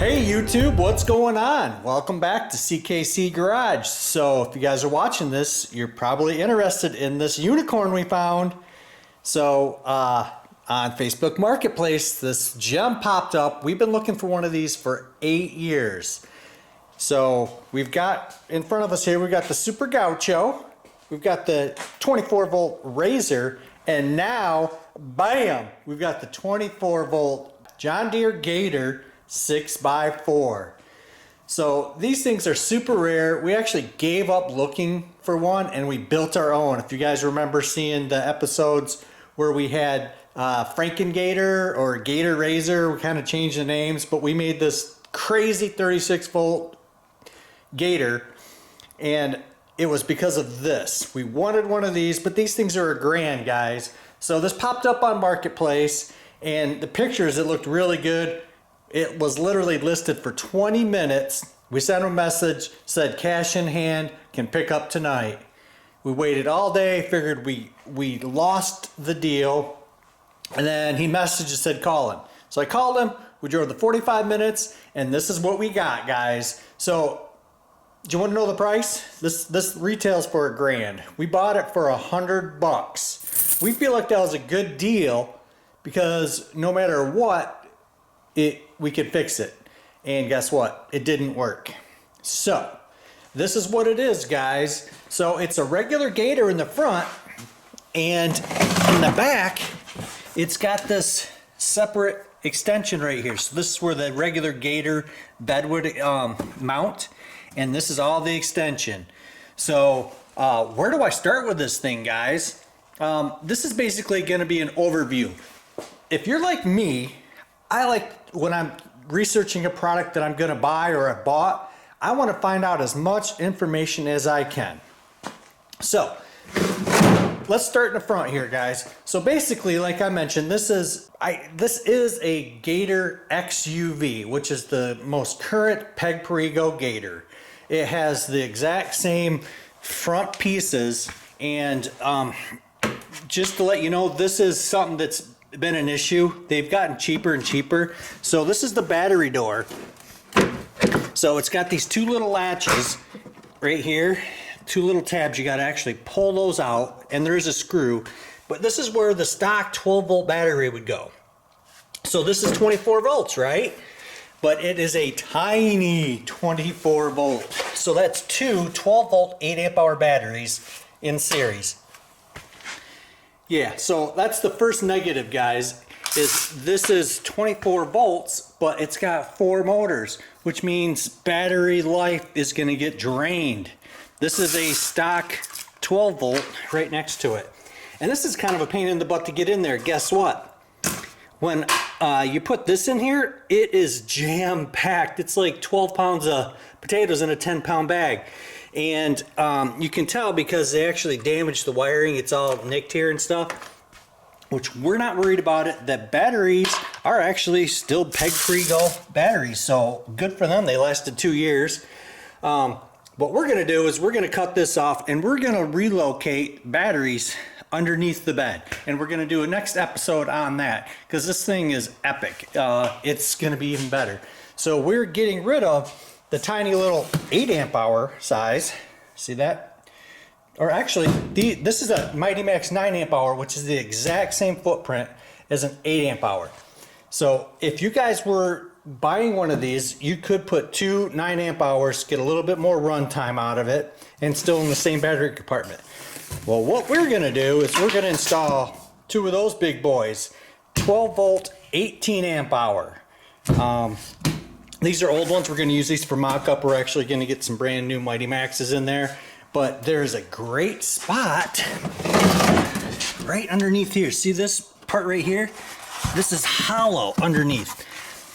Hey YouTube, what's going on? Welcome back to CKC Garage. So if you guys are watching this, you're probably interested in this unicorn we found. So on Facebook Marketplace, this gem popped up. We've been looking for one of these for 8 years. So we've got in front of us here, we've got the Super Gaucho, we've got the 24 volt Razor, and now, bam, we've got the 24 volt John Deere Gator 6x4. So these things are super rare. We actually gave up looking for one and we built our own. If you guys remember seeing the episodes where we had Franken Gator or Gator Razor, we kind of changed the names, but we made this crazy 36 volt Gator, and it was because of this. We wanted one of these, but these things are $1,000, guys. So this popped up on Marketplace, and the pictures, it looked really good. It was literally listed for 20 minutes. We sent him a message, said cash in hand, can pick up tonight. We waited all day, figured we lost the deal, and then he messaged and said call him. So I called him, we drove the 45 minutes, and this is what we got, guys. So do you want to know the price? This retails for $1,000. We bought it for $100. We feel like that was a good deal because no matter what, we could fix it. And guess what? It didn't work. So this is what it is, guys. So it's a regular Gator in the front, and in the back, it's got this separate extension right here. So this is where the regular Gator bed would mount, and this is all the extension. So where do I start with this thing, guys? This is basically going to be an overview. If you're like me, I like when I'm researching a product that I'm going to buy or I bought, I want to find out as much information as I can. So let's start in the front here, guys. So basically, like I mentioned, this is a Gator XUV, which is the most current perego Gator. It has the exact same front pieces, and just to let you know, this is something that's been an issue. They've gotten cheaper and cheaper. So this is the battery door. So it's got these two little latches right here, two little tabs. You got to actually pull those out, and there's a screw, but this is where the stock 12 volt battery would go. So this is 24 volts, right? But it is a tiny 24 volt. So that's two 12 volt 8 amp hour batteries in series. Yeah, so that's the first negative, guys, is this is 24 volts, but it's got 4 motors, which means battery life is going to get drained. This is a stock 12 volt right next to it. And this is kind of a pain in the butt to get in there. Guess what? When you put this in here, it is jam-packed. It's like 12 pounds of potatoes in a 10-pound bag. And you can tell because they actually damaged the wiring. It's all nicked here and stuff, which we're not worried about it. The batteries are actually still perego batteries, so good for them. They lasted 2 years. What we're going to do is we're going to cut this off, and we're going to relocate batteries underneath the bed. And we're going to do a next episode on that because this thing is epic. It's going to be even better. So we're getting rid of the tiny little 8 amp hour size. See that? Or actually, this is a Mighty Max 9 amp hour, which is the exact same footprint as an 8 amp hour. So if you guys were buying one of these, you could put 2 9 amp hours, get a little bit more run time out of it, and still in the same battery compartment. Well, what we're gonna do is we're gonna install 2 of those big boys, 12 volt 18 amp hour. These are old ones. We're going to use these for mock-up. We're actually going to get some brand new Mighty Maxes in there. But there's a great spot right underneath here. See this part right here? This is hollow underneath.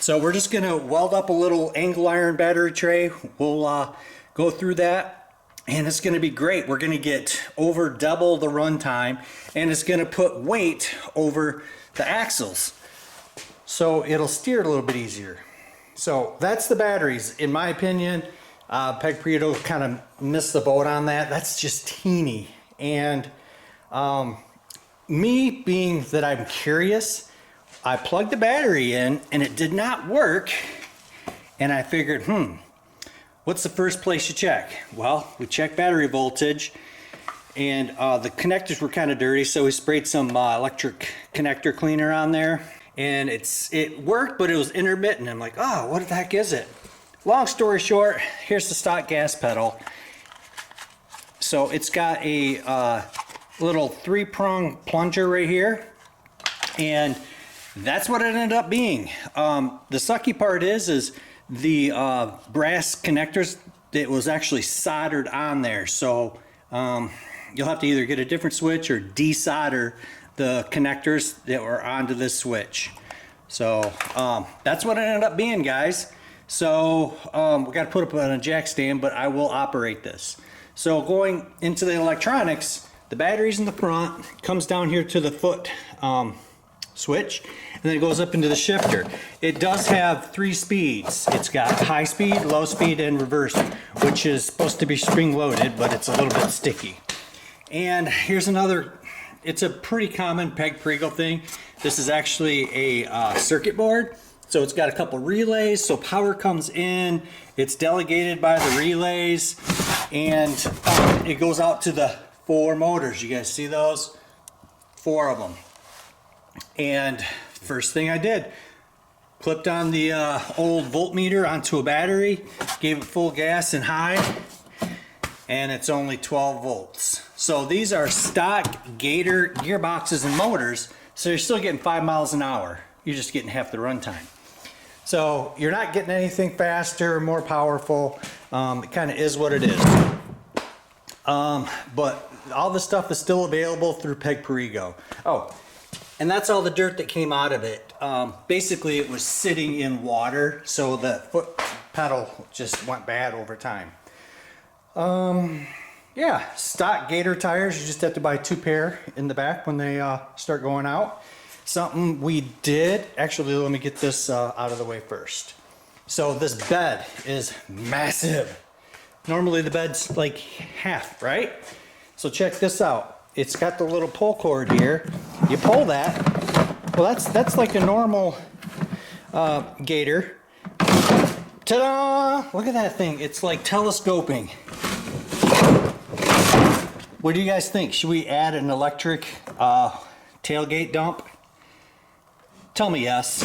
So we're just going to weld up a little angle iron battery tray. We'll go through that, and it's going to be great. We're going to get over double the run time, and it's going to put weight over the axles. So it'll steer it a little bit easier. So that's the batteries, in my opinion. perego kind of missed the boat on that. That's just teeny. And me being that I'm curious, I plugged the battery in and it did not work. And I figured, what's the first place you check? Well, we checked battery voltage, and the connectors were kind of dirty, so we sprayed some electric connector cleaner on there, and it worked, but it was intermittent. I'm like, oh, what the heck is it? Long story short, here's the stock gas pedal. So it's got a little 3-prong plunger right here, and that's what it ended up being. The sucky part is the brass connectors, it was actually soldered on there. So you'll have to either get a different switch or desolder the connectors that were onto this switch. So that's what it ended up being, guys. So we got to put up on a jack stand, but I will operate this. So going into the electronics, the battery's in the front, comes down here to the foot switch, and then it goes up into the shifter. It does have 3 speeds. It's got high speed, low speed, and reverse, which is supposed to be spring loaded, but it's a little bit sticky. And here's another, it's a pretty common perego thing. This is actually a circuit board. So it's got a couple relays, so power comes in, it's delegated by the relays, and it goes out to the 4 motors. You guys see those? 4 of them. And first thing I did, clipped on the old voltmeter onto a battery, gave it full gas and high, and it's only 12 volts. So these are stock Gator gearboxes and motors, so you're still getting 5 miles an hour. You're just getting half the runtime. So you're not getting anything faster, more powerful. It kind of is what it is. But all the stuff is still available through perego. Oh, and that's all the dirt that came out of it. Basically, it was sitting in water, so the foot pedal just went bad over time. Yeah, stock Gator tires. You just have to buy 2 pair in the back when they start going out. Something we did, actually, let me get this out of the way first. So this bed is massive. Normally the bed's like half, right? So check this out. It's got the little pull cord here. You pull that. Well, that's like a normal Gator. Ta-da! Look at that thing. It's like telescoping. What do you guys think? Should we add an electric tailgate dump? Tell me yes.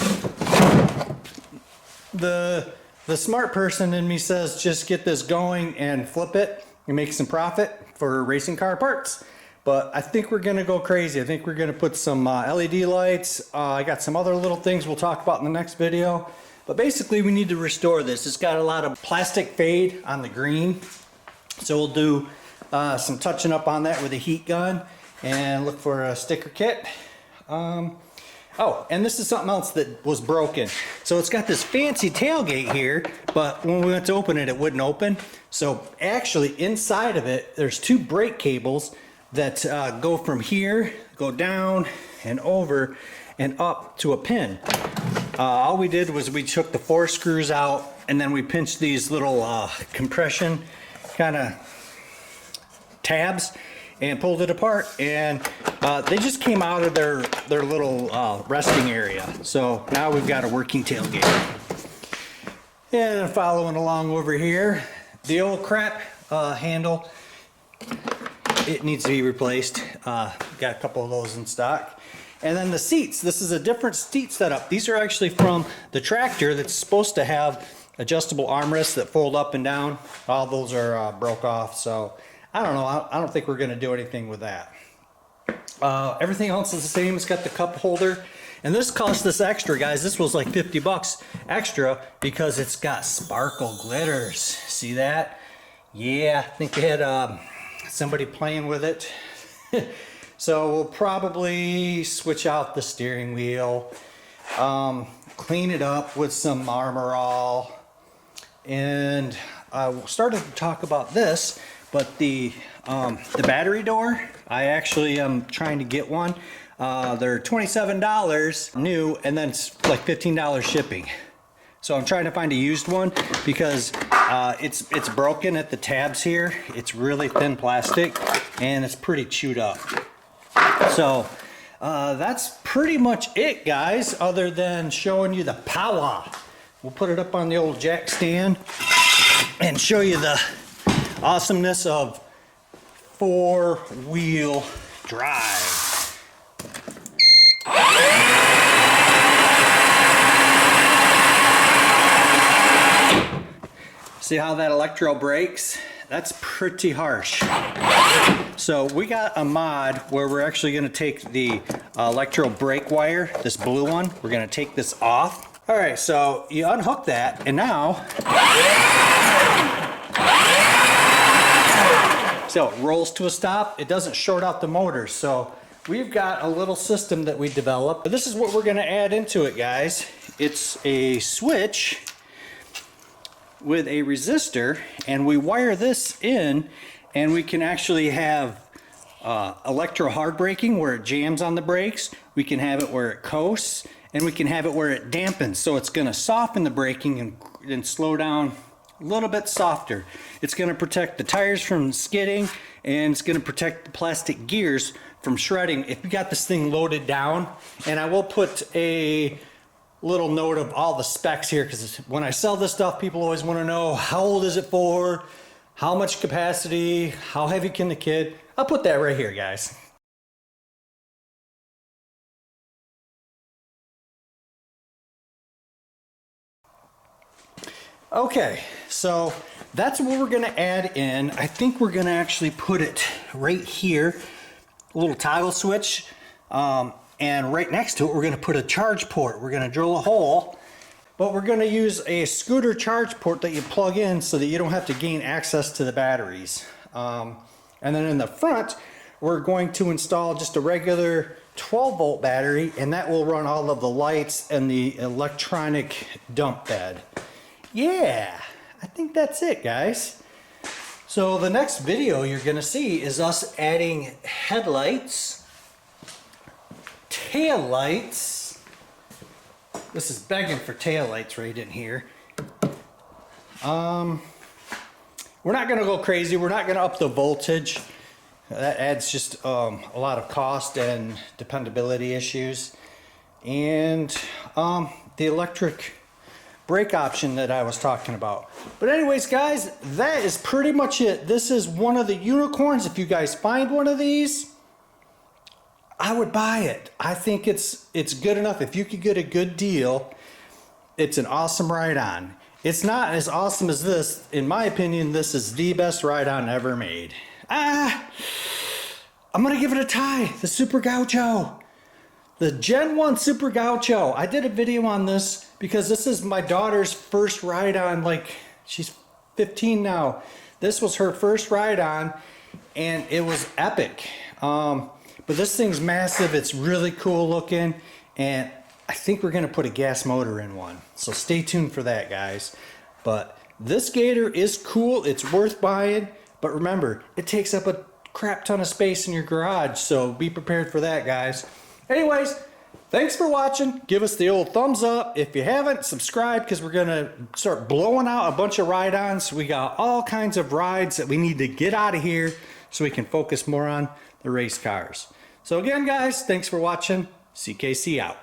The smart person in me says just get this going and flip it and make some profit for racing car parts. But I think we're gonna go crazy. I think we're gonna put some LED lights. I got some other little things we'll talk about in the next video. But basically we need to restore this. It's got a lot of plastic fade on the green. So we'll do some touching up on that with a heat gun and look for a sticker kit. Oh, and this is something else that was broken. So it's got this fancy tailgate here, but when we went to open it, it wouldn't open. So actually inside of it, there's 2 brake cables that go from here, go down and over and up to a pin. All we did was we took the 4 screws out, and then we pinched these little compression kind of tabs and pulled it apart, and they just came out of their little resting area. So now we've got a working tailgate. And following along over here, the old crap handle, it needs to be replaced. Got a couple of those in stock. And then the seats, this is a different seat setup. These are actually from the tractor that's supposed to have adjustable armrests that fold up and down. All those are broke off, so I don't know. I don't think we're going to do anything with that. Everything else is the same. It's got the cup holder. And this cost us extra, guys. This was like 50 bucks extra because it's got sparkle glitters. See that? Yeah, I think they had somebody playing with it. So we'll probably switch out the steering wheel, clean it up with some Armor All. And I started to talk about this. But the battery door, I actually am trying to get one. They're $27 new, and then it's like $15 shipping. So I'm trying to find a used one because it's broken at the tabs here. It's really thin plastic and it's pretty chewed up. So that's pretty much it, guys, other than showing you the power we'll put it up on the old jack stand and show you the awesomeness of four-wheel drive. See how that electro brakes? That's pretty harsh. So we got a mod where we're actually going to take the electro brake wire, this blue one, we're going to take this off. All right, so you unhook that, and now, so it rolls to a stop. It doesn't short out the motor. So we've got a little system that we developed. This is what we're going to add into it, guys. It's a switch with a resistor, and we wire this in, and we can actually have electro hard braking where it jams on the brakes. We can have it where it coasts, and we can have it where it dampens. So it's going to soften the braking and slow down a little bit softer. It's going to protect the tires from skidding, and it's going to protect the plastic gears from shredding if you got this thing loaded down. And I will put a little note of all the specs here, because when I sell this stuff, people always want to know how old is it for, how much capacity, how heavy can the kid. I'll put that right here, guys. Okay, so that's what we're going to add in. I think we're going to actually put it right here, a little toggle switch. And right next to it, we're going to put a charge port. We're going to drill a hole, but we're going to use a scooter charge port that you plug in so that you don't have to gain access to the batteries. And then in the front, we're going to install just a regular 12-volt battery, and that will run all of the lights and the electronic dump bed. Yeah, I think that's it, guys. So the next video you're going to see is us adding headlights, tail lights. This is begging for tail lights right in here. We're not going to go crazy. We're not going to up the voltage. That adds just a lot of cost and dependability issues. And the electric brake option that I was talking about. But anyways, guys, that is pretty much it. This is one of the unicorns. If you guys find one of these, I would buy it. I think it's good enough. If you could get a good deal, it's an awesome ride-on. It's not as awesome as this. In my opinion, this is the best ride-on ever made. I'm gonna give it a tie. The Super Gaucho. The Gen 1 Super Gaucho. I did a video on this because this is my daughter's first ride-on. Like, she's 15 now. This was her first ride-on, and it was epic. But this thing's massive. It's really cool looking, and I think we're gonna put a gas motor in one. So stay tuned for that, guys. But this Gator is cool. It's worth buying. But remember, it takes up a crap ton of space in your garage. So be prepared for that, guys. Anyways, thanks for watching. Give us the old thumbs up. If you haven't, subscribe, because we're gonna start blowing out a bunch of ride-ons. We got all kinds of rides that we need to get out of here so we can focus more on the race cars. So again, guys, thanks for watching. CKC out.